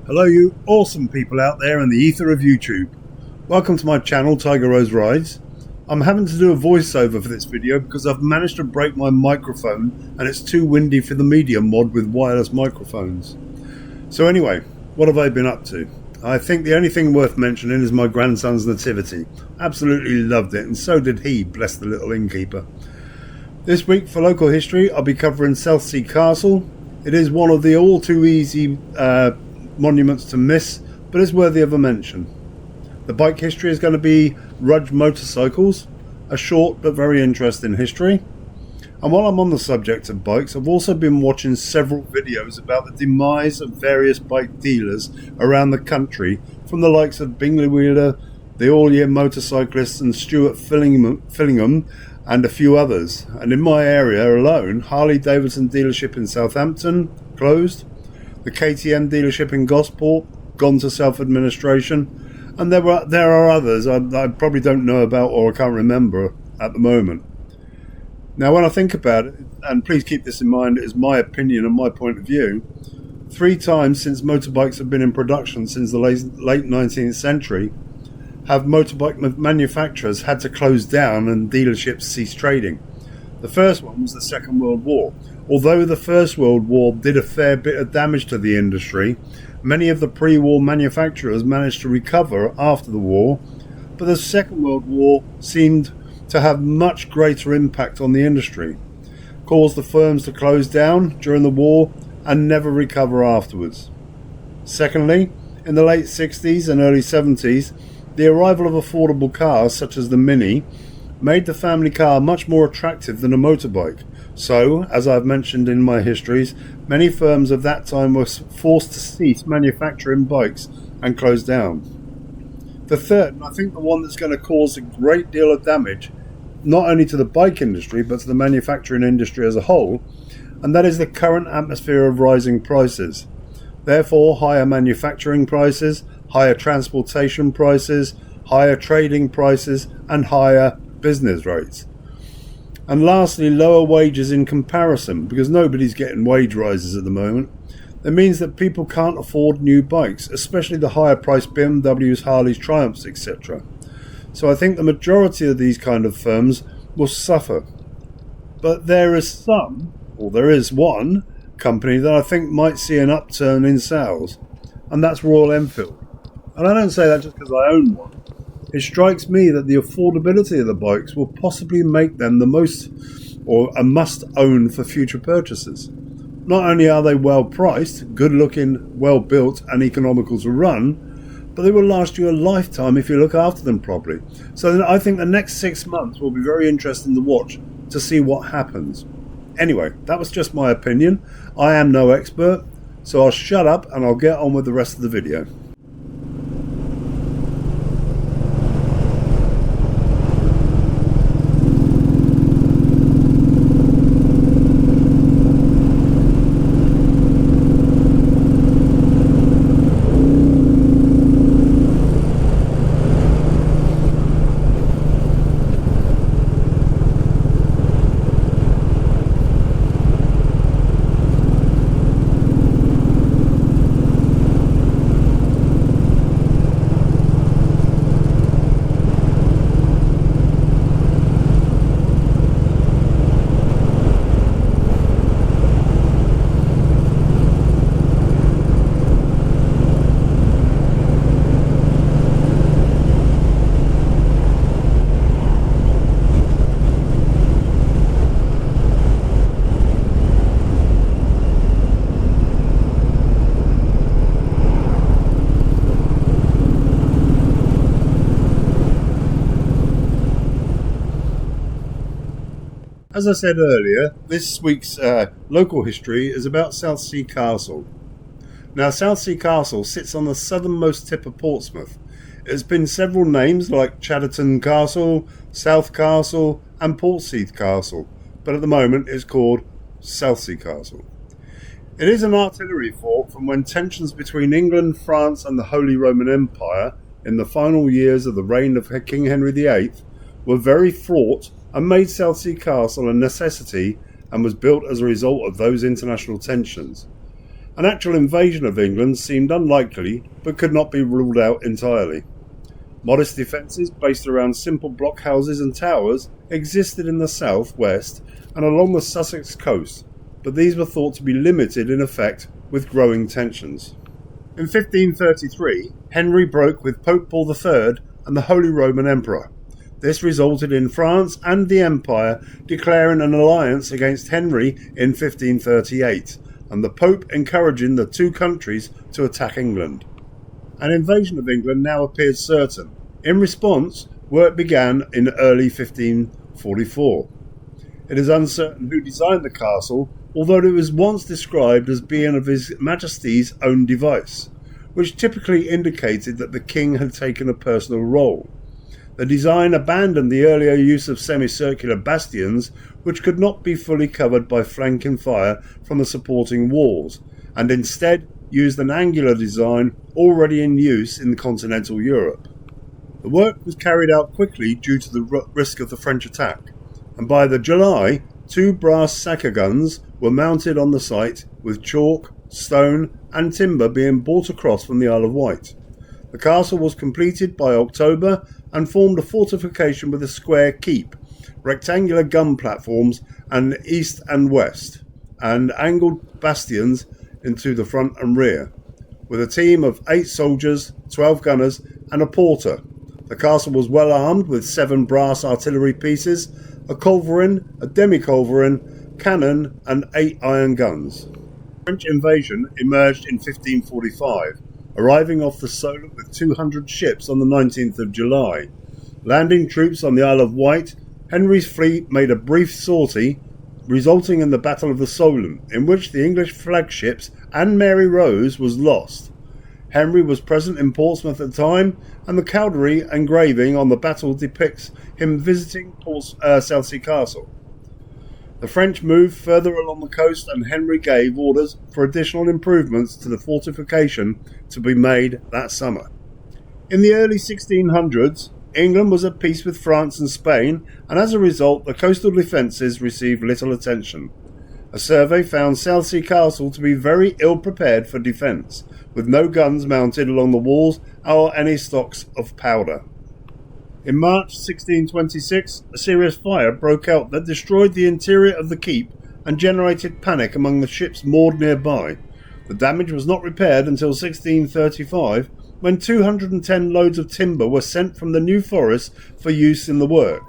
Hello you awesome people out there in the ether of YouTube. Welcome to my channel, Tiger Rose Rides. I'm having to do a voiceover for this video because I've managed to break my microphone and it's too windy for the media mod with wireless microphones. So anyway, what have I been up to? I think the only thing worth mentioning is my grandson's nativity. Absolutely loved it, and so did he, bless the little innkeeper. This week for local history I'll be covering Southsea Castle. It is one of the all too easy monuments to miss, but it's worthy of a mention. The bike history is going to be Rudge motorcycles, a short but very interesting history. And while I'm on the subject of bikes, I've also been watching several videos about the demise of various bike dealers around the country, from the likes of Bingley Wheeler, the All Year Motorcyclists and Stuart Fillingham and a few others. And in my area alone, Harley Davidson dealership in Southampton closed, the KTM dealership in Gosport gone to self-administration, and there are others I probably don't know about or I can't remember at the moment. Now when I think about it, and please keep this in mind, it is my opinion and my point of view, 3 times since motorbikes have been in production since the late 19th century have motorbike manufacturers had to close down and dealerships cease trading. The first one was the Second World War. Although the First World War did a fair bit of damage to the industry, many of the pre-war manufacturers managed to recover after the war, but the Second World War seemed to have much greater impact on the industry, caused the firms to close down during the war and never recover afterwards. Secondly, in the late 60s and early 70s, the arrival of affordable cars such as the Mini made the family car much more attractive than a motorbike. So, as I've mentioned in my histories, many firms of that time were forced to cease manufacturing bikes and close down. The third, and I think the one that's going to cause a great deal of damage, not only to the bike industry but to the manufacturing industry as a whole, and that is the current atmosphere of rising prices. Therefore, higher manufacturing prices, higher transportation prices, higher trading prices, and higher business rates. And lastly, lower wages in comparison, because nobody's getting wage rises at the moment. That means that people can't afford new bikes, especially the higher priced BMWs, Harleys, Triumphs, etc. So I think the majority of these kind of firms will suffer. But there is one company that I think might see an upturn in sales, and that's Royal Enfield. And I don't say that just because I own one. It strikes me that the affordability of the bikes will possibly make them the most or a must own for future purchases. Not only are they well priced, good looking, well built and economical to run, but they will last you a lifetime if you look after them properly. So I think the next 6 months will be very interesting to watch to see what happens. Anyway, that was just my opinion. I am no expert, so I'll shut up and I'll get on with the rest of the video. As I said earlier, this week's local history is about Southsea Castle. Now, Southsea Castle sits on the southernmost tip of Portsmouth. It has been several names like Chatterton Castle, South Castle and Portsheath Castle, but at the moment it's called Southsea Castle. It is an artillery fort from when tensions between England, France and the Holy Roman Empire in the final years of the reign of King Henry VIII were very fraught and made Southsea Castle a necessity and was built as a result of those international tensions. An actual invasion of England seemed unlikely, but could not be ruled out entirely. Modest defences based around simple blockhouses and towers existed in the south, west, and along the Sussex coast, but these were thought to be limited in effect with growing tensions. In 1533, Henry broke with Pope Paul III and the Holy Roman Emperor. This resulted in France and the Empire declaring an alliance against Henry in 1538, and the Pope encouraging the two countries to attack England. An invasion of England now appeared certain. In response, work began in early 1544. It is uncertain who designed the castle, although it was once described as being of His Majesty's own device, which typically indicated that the king had taken a personal role. The design abandoned the earlier use of semicircular bastions, which could not be fully covered by flanking fire from the supporting walls, and instead used an angular design already in use in continental Europe. The work was carried out quickly due to the risk of the French attack, and by the July, 2 brass sacker guns were mounted on the site, with chalk, stone and timber being brought across from the Isle of Wight. The castle was completed by October and formed a fortification with a square keep, rectangular gun platforms and east and west, and angled bastions into the front and rear, with a team of 8 soldiers, 12 gunners and a porter. The castle was well armed with 7 brass artillery pieces, a culverin, a demi-culverin, cannon and 8 iron guns. The French invasion emerged in 1545, arriving off the Solent with 200 ships on the 19th of July. Landing troops on the Isle of Wight, Henry's fleet made a brief sortie, resulting in the Battle of the Solent, in which the English flagships and Mary Rose was lost. Henry was present in Portsmouth at the time, and the Cowdery engraving on the battle depicts him visiting Southsea Castle. The French moved further along the coast, and Henry gave orders for additional improvements to the fortification to be made that summer. In the early 1600s, England was at peace with France and Spain, and as a result the coastal defences received little attention. A survey found Southsea Castle to be very ill prepared for defence, with no guns mounted along the walls or any stocks of powder. In March 1626, a serious fire broke out that destroyed the interior of the keep and generated panic among the ships moored nearby. The damage was not repaired until 1635, when 210 loads of timber were sent from the New Forest for use in the work.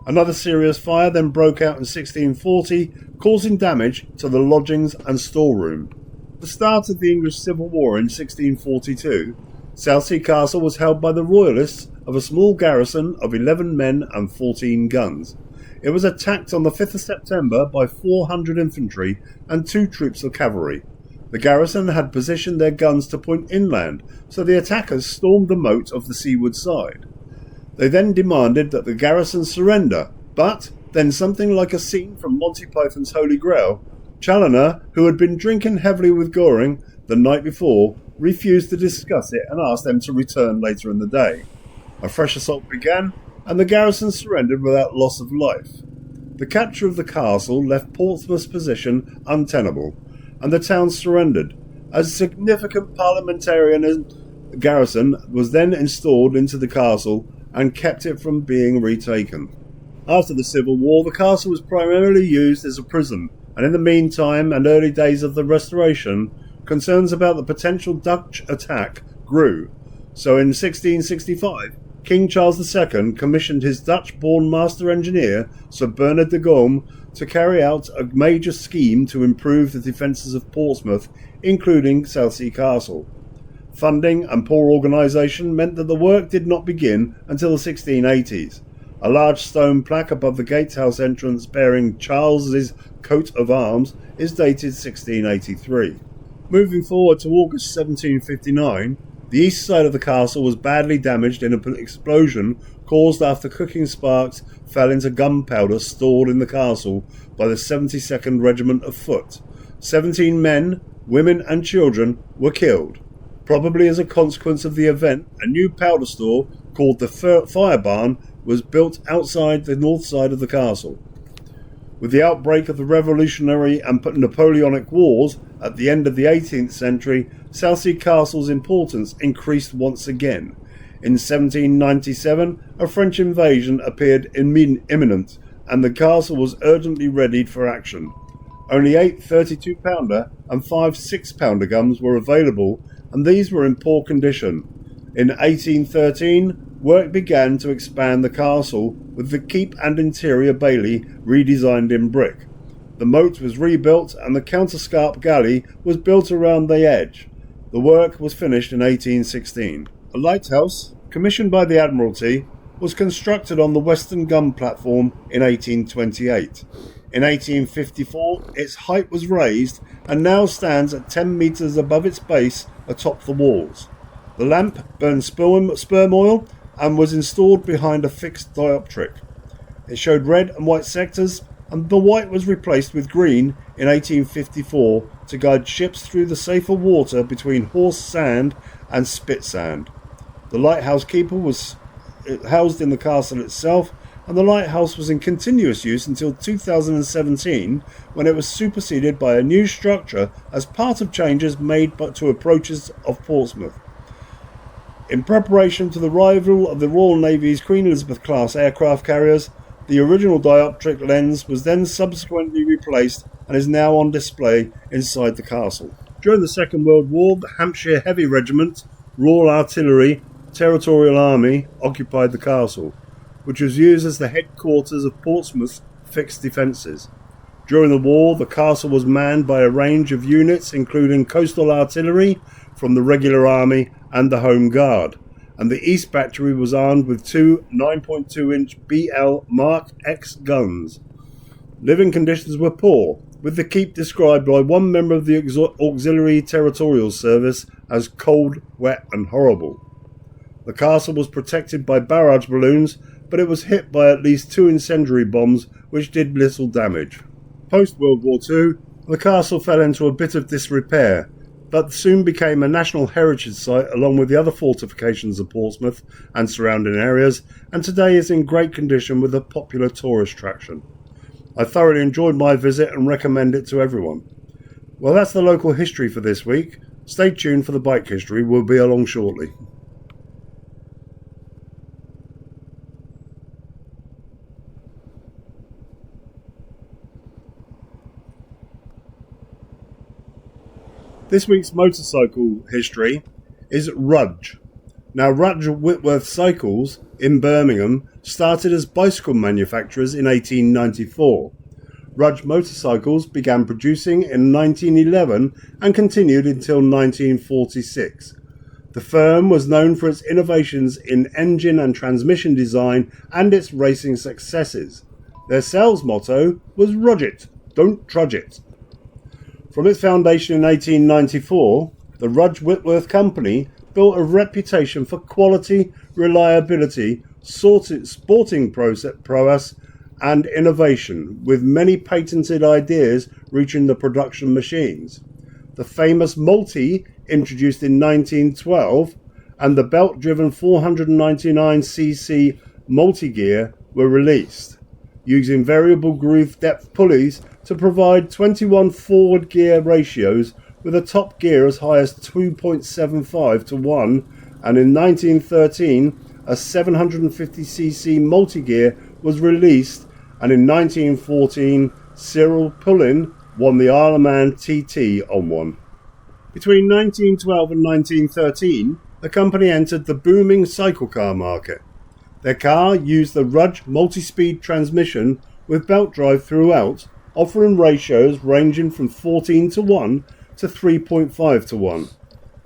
Another serious fire then broke out in 1640, causing damage to the lodgings and storeroom. At the start of the English Civil War in 1642, Southsea Castle was held by the Royalists of a small garrison of 11 men and 14 guns. It was attacked on the 5th of September by 400 infantry and 2 troops of cavalry. The garrison had positioned their guns to point inland, so the attackers stormed the moat of the seaward side. They then demanded that the garrison surrender, but then something like a scene from Monty Python's Holy Grail, Challoner, who had been drinking heavily with Goring the night before, refused to discuss it and asked them to return later in the day. A fresh assault began, and the garrison surrendered without loss of life. The capture of the castle left Portsmouth's position untenable, and the town surrendered. A significant parliamentarian garrison was then installed into the castle and kept it from being retaken. After the Civil War, the castle was primarily used as a prison, and in the meantime and early days of the Restoration, concerns about the potential Dutch attack grew. So in 1665, King Charles II commissioned his Dutch-born master engineer, Sir Bernard de Gaume, to carry out a major scheme to improve the defences of Portsmouth, including Southsea Castle. Funding and poor organisation meant that the work did not begin until the 1680s. A large stone plaque above the gatehouse entrance bearing Charles's coat of arms is dated 1683. Moving forward to August 1759, the east side of the castle was badly damaged in an explosion caused after cooking sparks fell into gunpowder stored in the castle by the 72nd Regiment of Foot. 17 men, women and children were killed. Probably as a consequence of the event, a new powder store called the Fire Barn was built outside the north side of the castle. With the outbreak of the Revolutionary and Napoleonic Wars at the end of the 18th century, Southsea Castle's importance increased once again. In 1797, a French invasion appeared imminent, and the castle was urgently readied for action. Only 8 32-pounder and 5 6-pounder guns were available, and these were in poor condition. In 1813, work began to expand the castle, with the keep and interior bailey redesigned in brick. The moat was rebuilt and the counterscarp galley was built around the edge. The work was finished in 1816. A lighthouse, commissioned by the Admiralty, was constructed on the western gun platform in 1828. In 1854, its height was raised and now stands at 10 metres above its base atop the walls. The lamp burned sperm oil and was installed behind a fixed dioptric. It showed red and white sectors, and the white was replaced with green in 1854 to guide ships through the safer water between Horse Sand and Spit Sand. The lighthouse keeper was housed in the castle itself, and the lighthouse was in continuous use until 2017, when it was superseded by a new structure as part of changes made to approaches of Portsmouth. In preparation to the arrival of the Royal Navy's Queen Elizabeth class aircraft carriers, the original dioptric lens was then subsequently replaced and is now on display inside the castle. During the Second World War, the Hampshire Heavy Regiment, Royal Artillery, Territorial Army occupied the castle, which was used as the headquarters of Portsmouth's fixed defences. During the war, the castle was manned by a range of units including coastal artillery from the regular army and the Home Guard, and the East Battery was armed with 2 9.2-inch BL Mark X guns. Living conditions were poor, with the keep described by one member of the Auxiliary Territorial Service as cold, wet and horrible. The castle was protected by barrage balloons, but it was hit by at least 2 incendiary bombs which did little damage. Post-World War II, the castle fell into a bit of disrepair, but soon became a National Heritage Site along with the other fortifications of Portsmouth and surrounding areas, and today is in great condition with a popular tourist attraction. I thoroughly enjoyed my visit and recommend it to everyone. Well, that's the local history for this week. Stay tuned for the bike history, we'll be along shortly. This week's motorcycle history is Rudge. Now, Rudge Whitworth Cycles in Birmingham started as bicycle manufacturers in 1894. Rudge motorcycles began producing in 1911 and continued until 1946. The firm was known for its innovations in engine and transmission design and its racing successes. Their sales motto was "Rudge it, don't trudge it." From its foundation in 1894, the Rudge Whitworth Company built a reputation for quality, reliability, sporting prowess, and innovation, with many patented ideas reaching the production machines. The famous Multi, introduced in 1912, and the belt-driven 499cc multi-gear were released, using variable groove depth pulleys to provide 21 forward gear ratios with a top gear as high as 2.75 to 1, and in 1913 a 750cc multi-gear was released, and in 1914 Cyril Pullin won the Isle of Man TT on one. Between 1912 and 1913, the company entered the booming cycle car market. Their car used the Rudge multi-speed transmission with belt drive throughout, offering ratios ranging from 14 to 1 to 3.5 to 1.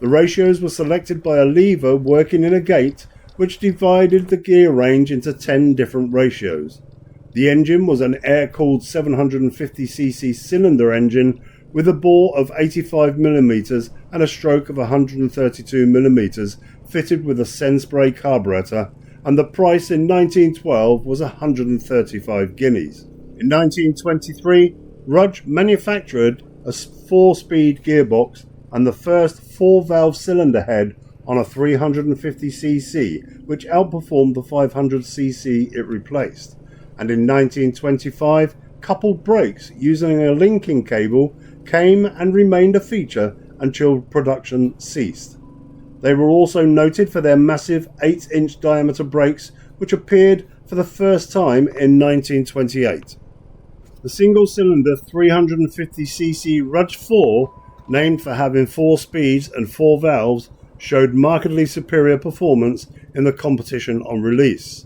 The ratios were selected by a lever working in a gate which divided the gear range into 10 different ratios. The engine was an air-cooled 750cc cylinder engine with a bore of 85mm and a stroke of 132mm, fitted with a Senspray carburetor, and the price in 1912 was 135 guineas. In 1923, Rudge manufactured a 4-speed gearbox and the first 4-valve cylinder head on a 350cc, which outperformed the 500cc it replaced. And in 1925, coupled brakes using a linking cable came and remained a feature until production ceased. They were also noted for their massive 8-inch diameter brakes, which appeared for the first time in 1928. The single-cylinder 350cc Rudge 4, named for having 4 speeds and 4 valves, showed markedly superior performance in the competition on release.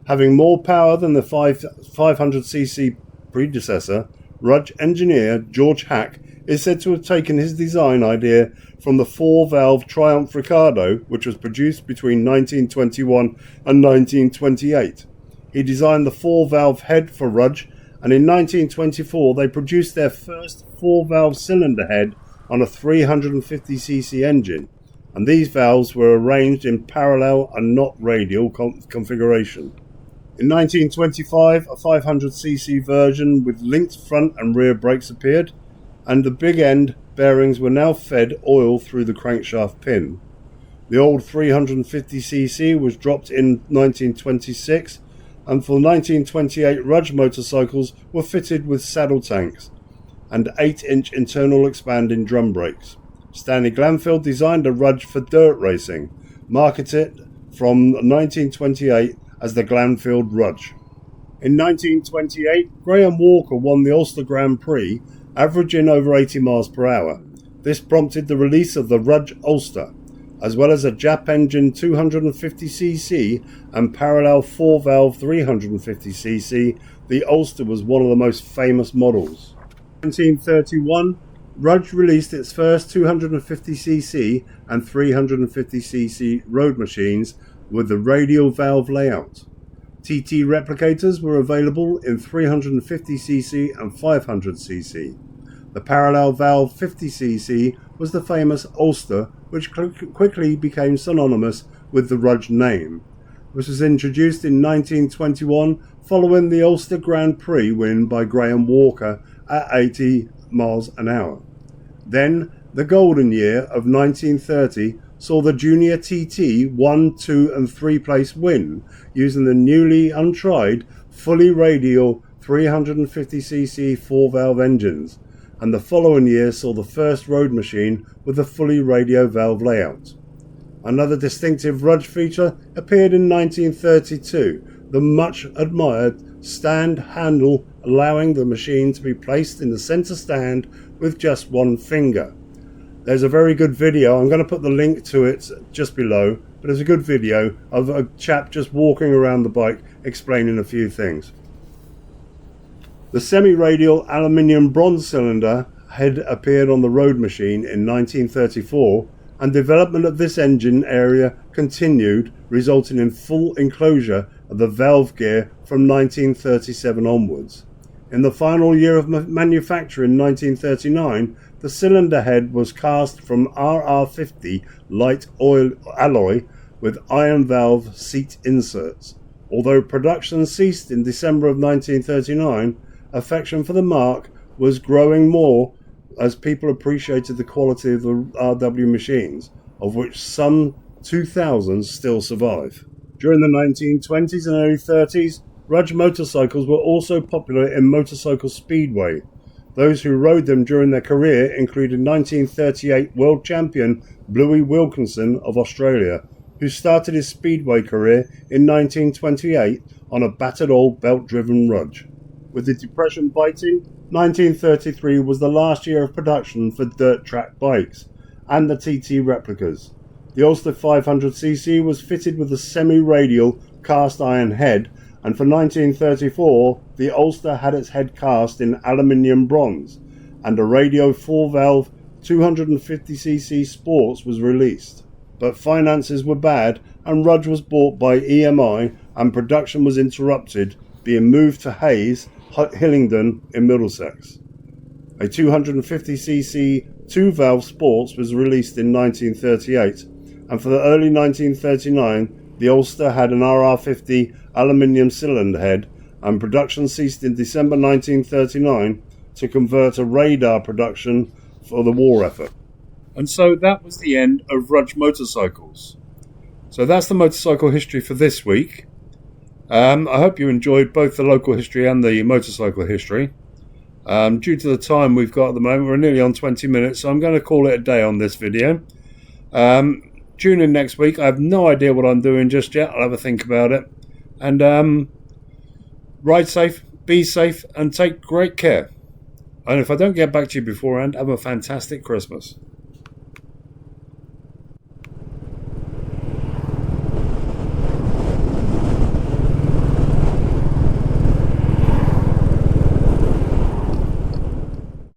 Having more power than the 500cc predecessor, Rudge engineer George Hack is said to have taken his design idea from the 4-valve Triumph Ricardo, which was produced between 1921 and 1928. He designed the 4-valve head for Rudge, and in 1924 they produced their first 4-valve cylinder head on a 350cc engine, and these valves were arranged in parallel and not radial configuration. In 1925, a 500cc version with linked front and rear brakes appeared, and the big end bearings were now fed oil through the crankshaft pin. The old 350cc was dropped in 1926, and for 1928 Rudge motorcycles were fitted with saddle tanks and 8-inch internal expanding drum brakes. Stanley Glanfield designed a Rudge for dirt racing, marketed from 1928 as the Glanfield Rudge. In 1928, Graham Walker won the Ulster Grand Prix, averaging over 80 miles per hour. This prompted the release of the Rudge Ulster, as well as a Jap engine 250cc and parallel 4-valve 350cc. The Ulster was one of the most famous models. In 1931, Rudge released its first 250cc and 350cc road machines with the radial valve layout. TT replicators were available in 350cc and 500cc. The parallel valve 50cc was the famous Ulster, which quickly became synonymous with the Rudge name. This was introduced in 1921 following the Ulster Grand Prix win by Graham Walker at 80 miles an hour. Then, the golden year of 1930 saw the Junior TT 1, 2 and 3 place win using the newly untried fully radial 350cc 4-valve engines, and the following year saw the first road machine with the fully radio valve layout. Another distinctive Rudge feature appeared in 1932, the much admired stand handle, allowing the machine to be placed in the centre stand with just one finger. There's a very good video, I'm going to put the link to it just below, but there's a good video of a chap just walking around the bike explaining a few things. The semi-radial aluminium bronze cylinder head appeared on the road machine in 1934, and development of this engine area continued, resulting in full enclosure of the valve gear from 1937 onwards. In the final year of manufacture in 1939, the cylinder head was cast from RR50 light oil alloy with iron valve seat inserts. Although production ceased in December of 1939, affection for the marque was growing more as people appreciated the quality of the RW machines, of which some 2,000 still survive. During the 1920s and early 30s, Rudge motorcycles were also popular in motorcycle speedway. Those who rode them during their career included 1938 world champion Bluey Wilkinson of Australia, who started his speedway career in 1928 on a battered old belt-driven Rudge. With the Depression biting, 1933 was the last year of production for dirt track bikes and the TT replicas. The Ulster 500cc was fitted with a semi-radial cast iron head, and for 1934 the Ulster had its head cast in aluminium bronze, and a radio 4-valve 250cc Sports was released. But finances were bad, and Rudge was bought by EMI and production was interrupted, being moved to Hayes, Hillingdon in Middlesex. A 250cc 2-valve Sports was released in 1938, and for the early 1939 the Ulster had an RR50 aluminium cylinder head, and production ceased in December 1939 to convert a radar production for the war effort. And so that was the end of Rudge motorcycles. So that's the motorcycle history for this week. I hope you enjoyed both the local history and the motorcycle history. Due to the time we've got at the moment, we're nearly on 20 minutes, so I'm going to call it a day on this video. Tune in next week. I have no idea what I'm doing just yet. I'll have a think about it. And ride safe, be safe, and take great care. And if I don't get back to you beforehand, have a fantastic Christmas.